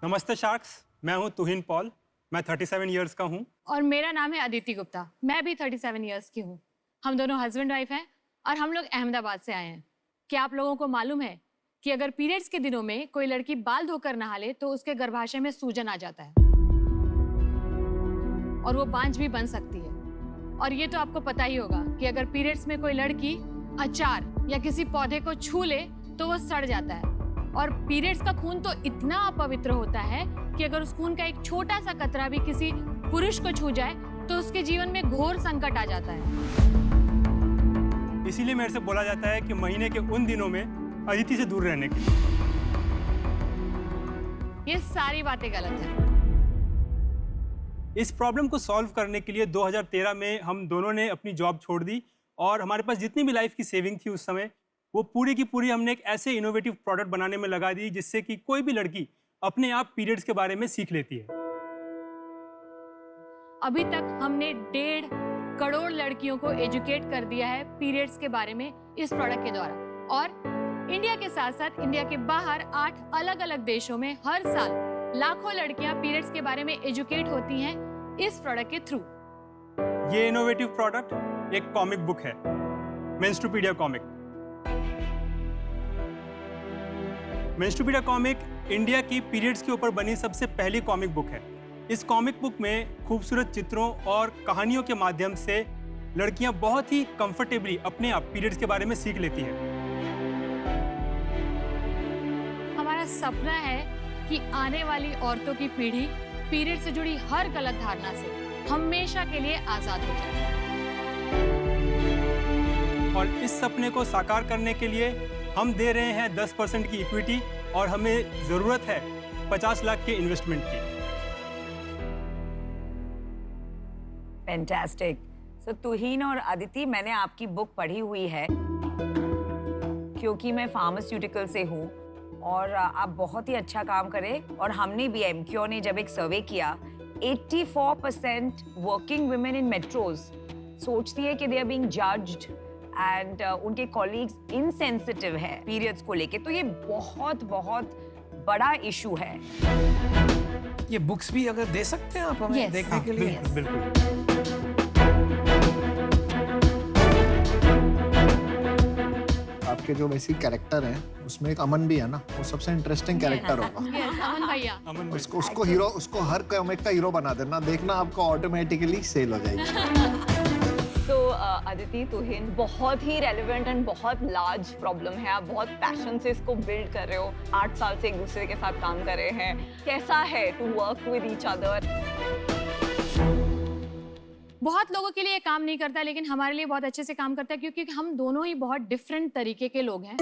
नमस्ते शार्क्स, मैं हूं तुहिन पॉल। मैं 37 इयर्स का हूं। और मेरा नाम है अदिति गुप्ता। मैं भी 37 इयर्स की हूँ। हम दोनों हस्बैंड वाइफ हैं और हम लोग अहमदाबाद से आए हैं। क्या आप लोगों को मालूम है कि अगर पीरियड्स के दिनों में कोई लड़की बाल धोकर नहा ले तो उसके गर्भाशय में सूजन आ जाता है और वो बांझ भी बन सकती है। और ये तो आपको पता ही होगा कि अगर पीरियड्स में कोई लड़की अचार या किसी पौधे को छू ले तो वो सड़ जाता है। और पीरियड्स का खून तो इतना अपवित्र होता है कि अगर उस खून का एक छोटा सा कतरा भी किसी पुरुष को छू जाए तो उसके जीवन में घोर संकट आ जाता है। इसीलिए मेरे से बोला जाता है कि महीने के उन दिनों में अदिति से दूर रहने के लिए। ये सारी बातें गलत हैं। इस प्रॉब्लम को सॉल्व करने के लिए 2013 में हम दोनों ने अपनी जॉब छोड़ दी और हमारे पास जितनी भी लाइफ की सेविंग थी उस समय, वो पूरी की पूरी हमने एक ऐसे इनोवेटिव प्रोडक्ट बनाने में लगा दी जिससे कि कोई भी लड़की अपने आप पीरियड्स के बारे में सीख लेती है। अभी तक हमने 1.5 करोड़ लड़कियों को एजुकेट कर दिया है पीरियड्स के बारे में इस प्रोडक्ट के द्वारा। और इंडिया के साथ साथ इंडिया के बाहर 8 अलग अलग देशों में हर साल लाखों लड़कियां पीरियड्स के बारे में एजुकेट होती हैं इस प्रोडक्ट के थ्रू। ये इनोवेटिव प्रोडक्ट एक कॉमिक बुक है, मेंस्ट्रुपीडिया कॉमिक। मेंस्ट्रुपीडिया कॉमिक इंडिया की पीरियड्स के ऊपर बनी सबसे पहली कॉमिक बुक है। इस कॉमिक बुक में खूबसूरत चित्रों और कहानियों के माध्यम से लड़कियां बहुत ही कंफर्टेबली अपने आप पीरियड्स के बारे में सीख लेती हैं। हमारा सपना है कि आने वाली औरतों की पीढ़ी पीरियड से जुड़ी हर गलत धारणा से हमेशा के लिए आजाद हो जाए। और इस सपने को साकार करने के लिए हम दे रहे हैं 10% की इक्विटी और हमें जरूरत है 50 लाख के इन्वेस्टमेंट की। फैंटास्टिक। सो तुहीन और अदिति, मैंने आपकी बुक पढ़ी हुई है क्योंकि मैं फार्मास्यूटिकल से हूँ और आप बहुत ही अच्छा काम करें। और हमने भी एमक्यू ने जब एक सर्वे किया, 84% वर्किंग वुमेन इन मेट्रोज सोचती है कि they are being judged and उनके कॉलीग्स इनसेंसिटिव है पीरियड्स को लेके। तो ये बहुत बहुत बड़ा इशू है। ये बुक्स भी अगर दे सकते हैं आप हमें Yes. देखने के लिए? बिल्कुल। आपके जो बेसिक कैरेक्टर है उसमें एक अमन भी है ना, वो सबसे इंटरेस्टिंग कैरेक्टर होगा। Yes, अमन भैया। अमन भाई। उसको हीरो, उसको हर कॉमिक का हीरो बना देना, देखना आपको ऑटोमेटिकली सेल हो जाएगी। तो अदिति, तुहिन, बहुत ही रेलेवेंट एंड बहुत लार्ज प्रॉब्लम है। आप बहुत पैशन से इसको बिल्ड कर रहे हो। 8 साल से एक दूसरे के साथ काम कर रहे हैं। कैसा है to work with each other? बहुत लोगों के लिए ये काम नहीं करता लेकिन हमारे लिए बहुत अच्छे से काम करता है क्योंकि हम दोनों ही बहुत डिफरेंट तरीके के लोग हैं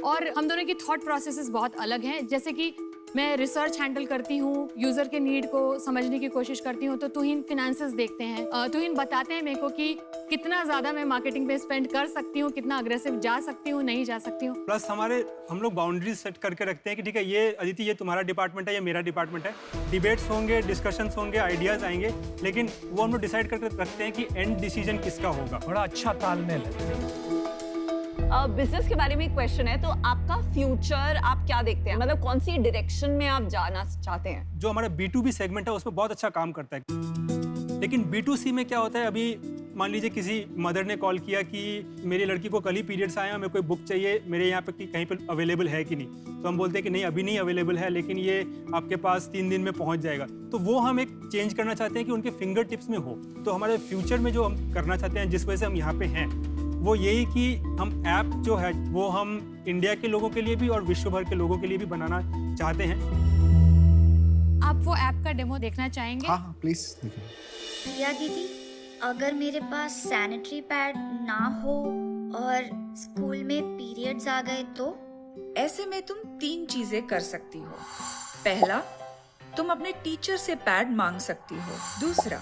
और हम दोनों की थॉट प्रोसेसेस बहुत अलग हैं। जैसे कि मैं रिसर्च हैंडल करती हूँ, यूजर के नीड को समझने की कोशिश करती हूँ, तो तुहिन फिनेंसेस देखते हैं। तुहिन बताते हैं मेरे को कि कितना ज्यादा मैं मार्केटिंग पे स्पेंड कर सकती हूँ, कितना अग्रेसिव जा सकती हूँ, नहीं जा सकती हूँ। प्लस हम लोग बाउंड्रीज सेट करके रखते हैं कि ठीक है, ये अदिति ये तुम्हारा डिपार्टमेंट है, ये मेरा डिपार्टमेंट है। डिबेट्स होंगे, डिस्कशंस होंगे, आइडियाज आएंगे, लेकिन वो हम लोग डिसाइड करके रखते हैं कि एंड डिसीजन किसका होगा। बड़ा अच्छा तालमेल है। बिजनेस के बारे में एक क्वेश्चन है, तो आपका फ्यूचर आप क्या देखते हैं? मतलब कौन सी डायरेक्शन में आप जाना चाहते हैं? जो हमारा B2B सेगमेंट है उसमें बहुत अच्छा काम करता है, लेकिन B2C में क्या होता है, अभी मान लीजिए किसी मदर ने कॉल किया कि मेरी लड़की को कल ही पीरियड्स आए हैं, मेरे को कोई बुक चाहिए, मेरे यहाँ पे कहीं पे अवेलेबल है कि नहीं। तो हम बोलते हैं कि नहीं, अभी नहीं अवेलेबल है, लेकिन ये आपके पास 3 दिन में पहुँच जाएगा। तो वो हम एक चेंज करना चाहते हैं कि उनके फिंगर टिप्स में हो। तो हमारे फ्यूचर में जो हम करना चाहते हैं, जिस वजह से हम यहाँ पे हैं, वो यही कि हम ऐप जो है वो हम इंडिया के लोगों के लिए भी और विश्व भर के लोगों के लिए भी बनाना चाहते हैं। आप वो ऐप का डेमो देखना चाहेंगे? हाँ प्लीज देखिए। प्रिया दीदी, अगर मेरे पास सैनिटरी पैड ना हो और स्कूल में पीरियड्स आ गए तो? ऐसे में तुम 3 चीजें कर सकती हो। पहला, तुम अपने टीचर से पैड मांग सकती हो। दूसरा,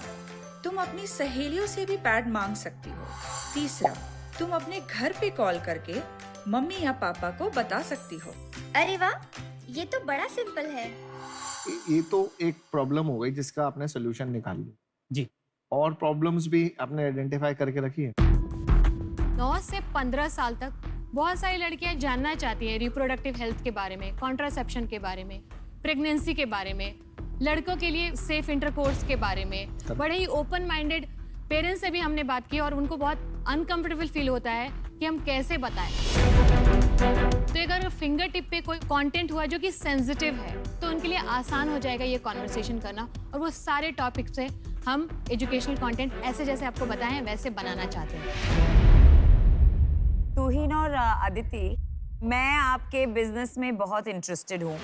तुम अपनी सहेलियों से भी पैड मांग सकती हो। तीसरा, तुम अपने घर पे कॉल करके मम्मी या पापा को बता सकती हो। अरे वाह, ये तो बड़ा सिंपल है। ये तो एक प्रॉब्लम हो गई जिसका आपने सोल्यूशन निकाल लिया जी। और प्रॉब्लम्स भी आपने आइडेंटिफाई करके रखी है। 9 से 15 साल तक बहुत सारी लड़कियां जानना चाहती हैं रिप्रोडक्टिव हेल्थ के बारे में, कॉन्ट्रासेप्शन के बारे में, प्रेगनेंसी के बारे में, लड़कों के लिए सेफ इंटरकोर्स के बारे में, बड़े ही ओपन माइंडेड पेरेंट्स से भी हमने बात की और उनको बहुत अनकंफर्टेबल फील होता है कि हम कैसे बताएं। तो अगर फिंगर टिप पे कोई कंटेंट हुआ जो कि सेंसिटिव है तो उनके लिए आसान हो जाएगा ये कॉन्वर्सेशन करना, और वो सारे टॉपिक से हम एजुकेशनल कंटेंट ऐसे जैसे आपको बताएं हैं वैसे बनाना चाहते हैं। तुहिन और अदिति, मैं आपके बिजनेस में बहुत इंटरेस्टेड हूँ,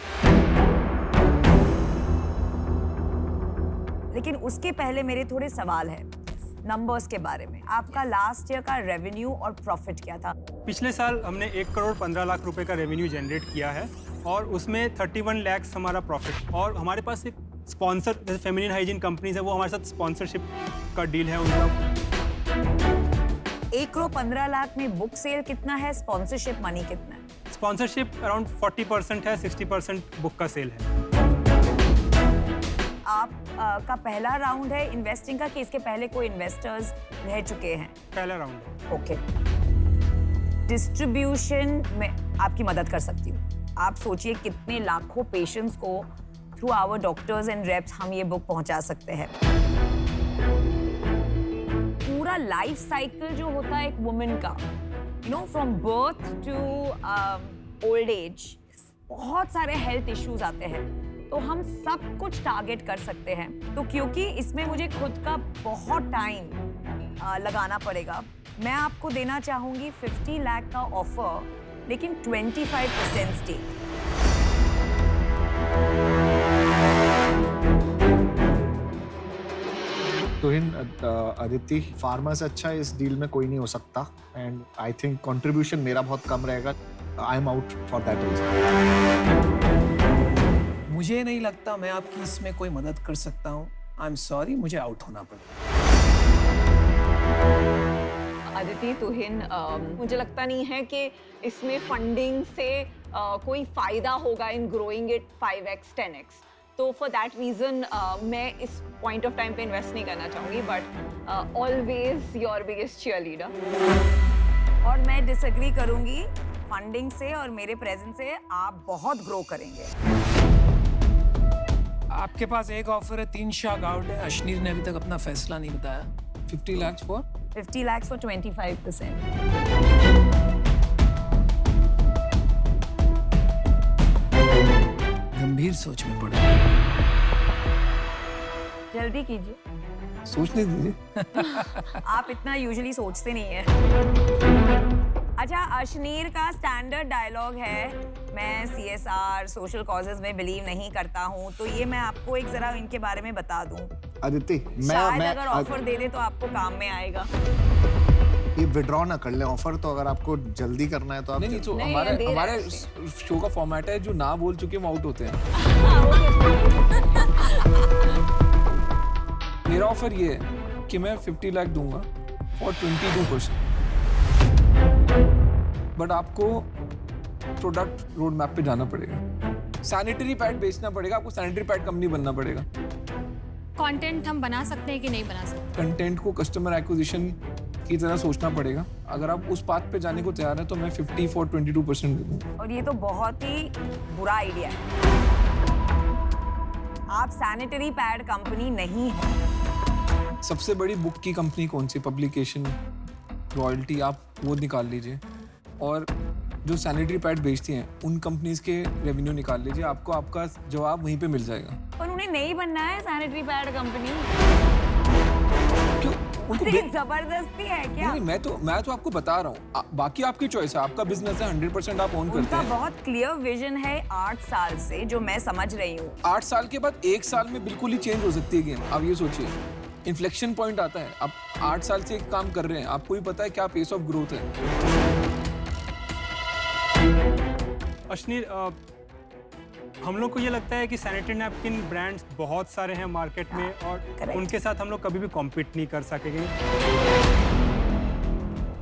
लेकिन उसके पहले मेरे थोड़े सवाल हैं नंबर्स के बारे में। आपका लास्ट ईयर का रेवेन्यू और प्रॉफिट क्या था? पिछले साल हमने 1 करोड़ 15 लाख रुपए का रेवेन्यू जनरेट किया है और उसमें 31 लाख हमारा प्रॉफिट। और हमारे पास एक स्पॉन्सर जैसे फेमिनिन हाइजीन कंपनीज है, वो हमारे साथ स्पॉन्सरशिप का डील है उनका। 1 करोड़ 15 लाख में बुक सेल कितना है, स्पॉन्सरशिप मनी कितना है? स्पॉन्सरशिप अराउंड 40% है, 60% बुक का सेल है। आप का पहला राउंड है इन्वेस्टिंग का कि इसके पहले कोई इन्वेस्टर्स रह चुके हैं? पहला राउंड है। ओके। डिस्ट्रीब्यूशन में आपकी मदद कर सकती हूँ। आप सोचिए कितने लाखों पेशेंट्स को through our doctors and reps हम ये बुक पहुंचा सकते हैं। पूरा लाइफ साइकिल जो होता है एक वुमेन का, you know, from birth to old age, बहुत सारे हेल्थ इश्यूज आते हैं, तो हम सब कुछ टारगेट कर सकते हैं। तो क्योंकि इसमें मुझे खुद का बहुत टाइम लगाना पड़ेगा, मैं आपको देना चाहूंगी 50 लाख का ऑफर, लेकिन 25% स्टेक। तुहिन, अदिति, फार्मा से अच्छा इस डील में कोई नहीं हो सकता एंड आई थिंक कंट्रीब्यूशन मेरा बहुत कम रहेगा। I am out for that reason. मुझे नहीं लगता मैं आपकी इसमें कोई मदद कर सकता हूँ। आई एम सॉरी, मुझे आउट होना पड़ेगा। अदिति, तुहिन, मुझे लगता नहीं है कि इसमें फंडिंग से कोई फायदा होगा इन ग्रोइंग इट 5x 10x। तो फॉर दैट रीजन मैं इस पॉइंट ऑफ टाइम पे इन्वेस्ट नहीं करना चाहूँगी, but always your biggest cheerleader. और मैं डिसएग्री करूंगी, फंडिंग से और मेरे प्रेजेंस से आप बहुत ग्रो करेंगे। आपके पास एक ऑफर है 3 शाख आउट है। अश्नीर ने अभी तक अपना फैसला नहीं बताया। 50 lakhs for? 50 lakhs for 25%। गंभीर सोच में पड़े। जल्दी कीजिए, सोचने दीजिए। आप इतना यूजुअली सोचते नहीं है। अच्छा, अश्नीर का स्टैंडर्ड डायलॉग है, मैं CSR सोशल कॉजेज में बिलीव नहीं करता हूँ, तो ये मैं आपको एक जरा इनके बारे में बता दूं। अदिति, शायद अगर ऑफर दे दे तो आपको काम में आएगा। ये विड्रॉ ना कर ले ऑफर, तो अगर आपको जल्दी करना है तो आप नहीं, तो हमारे शो का फॉर्मेट है, जो ना बोल चुके वो आउट होते हैं। मेरा ऑफर ये है कि मैं 50 लाख दूंगा और 22%। बट आपको प्रोडक्ट रोड मैप पे जाना पड़ेगा, सैनिटरी पैड बेचना पड़ेगा, आपको सैनिटरी पैड कंपनी बनना पड़ेगा। कंटेंट हम बना सकते हैं कि नहीं बना सकते? कंटेंट को कस्टमर एक्विजिशन की तरह सोचना पड़ेगा। अगर आप उस पाथ पे जाने को तैयार हैं तो मैं 50 for 22% दे दूंगा। और ये तो बहुत ही बुरा आइडिया है। आप सैनिटरी पैड कंपनी नहीं है। सबसे बड़ी बुक की कंपनी कौन सी? पब्लिकेशन, रॉयल्टी, आप वो निकाल लीजिए, और जो सैनिटरी पैड बेचती हैं उन कंपनीज के रेवेन्यू निकाल लीजिए, आपको आपका जवाब वहीं पे मिल जाएगा। पर उन्हें नहीं बनना है सैनिटरी पैड कंपनी। क्यों? उनको जबरदस्ती है क्या? नहीं, मैं तो आपको बता रहा हूँ, बाकी आपकी चॉइस है, आपका बिजनेस है, 100% आप ओन करते उनका हैं। बहुत क्लियर विजन है 8 साल से, जो मैं समझ रही हूँ। 8 साल के बाद 1 साल में बिल्कुल ही चेंज हो सकती है गेम। आप ये सोचिए, इन्फ्लेक्शन पॉइंट आता है। आप 8 साल से एक काम कर रहे हैं, आपको भी पता है क्या पेस ऑफ ग्रोथ है। अश्नीर, हम लोग को ये लगता है कि सैनिटरी नैपकिन ब्रांड्स बहुत सारे हैं मार्केट में, और उनके साथ हम लोग कभी भी कॉम्पीट नहीं कर सकेंगे,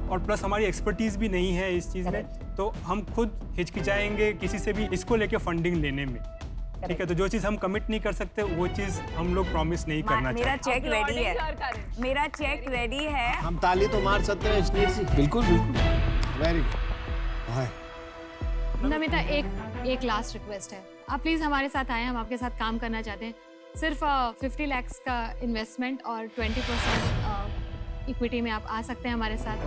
और प्लस हमारी एक्सपर्टीज भी नहीं है इस चीज़ में, तो हम खुद हिचकिचाएंगे किसी से भी इसको लेके फंडिंग लेने में। ठीक है, तो जो चीज़ हम कमिट नहीं कर सकते वो चीज़ हम लोग प्रॉमिस नहीं करना चाहते। मेरा चेक रेडी है, मेरा चेक रेडी है। हम ताली तो मार सकते हैं अश्नीर जी। बिल्कुल बिल्कुल। Very good. नमिता, एक लास्ट रिक्वेस्ट है, आप प्लीज हमारे साथ आए, हम आपके साथ काम करना चाहते हैं। सिर्फ 50 लाख का इन्वेस्टमेंट और 20% इक्विटी में आप आ सकते हैं हमारे साथ।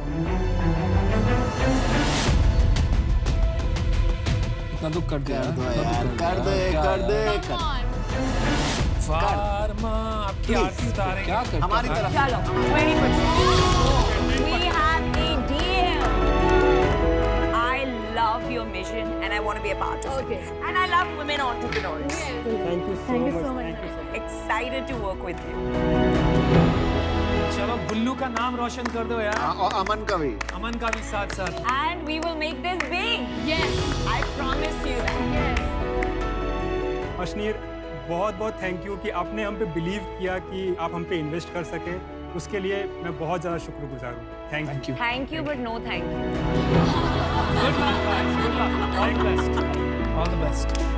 इतना तो कर दे यार, कर दे Come on. फार्मा आपकी आरती उतारेंगे। क्या करते हमारी हैं? तरफ चलो 20%. We have a deal. I love your mission and I want to be a part of Okay. it. And I love women entrepreneurs. Thank you so much. Excited to work with you. चलो गुल्लू का नाम रोशन कर दो यार, और अमन का भी। अमन का भी साथ साथ। And we will make this big. Yes. I promise you that. Yes. Ashneer, बहुत बहुत थैंक यू कि आपने हम पे बिलीव किया कि आप हम पे इन्वेस्ट कर सकें, उसके लिए मैं बहुत ज़्यादा शुक्रगुजार हूँ। Thank you. Thank you, but no thank you. Good luck, guys. Good luck. All the best. All the best.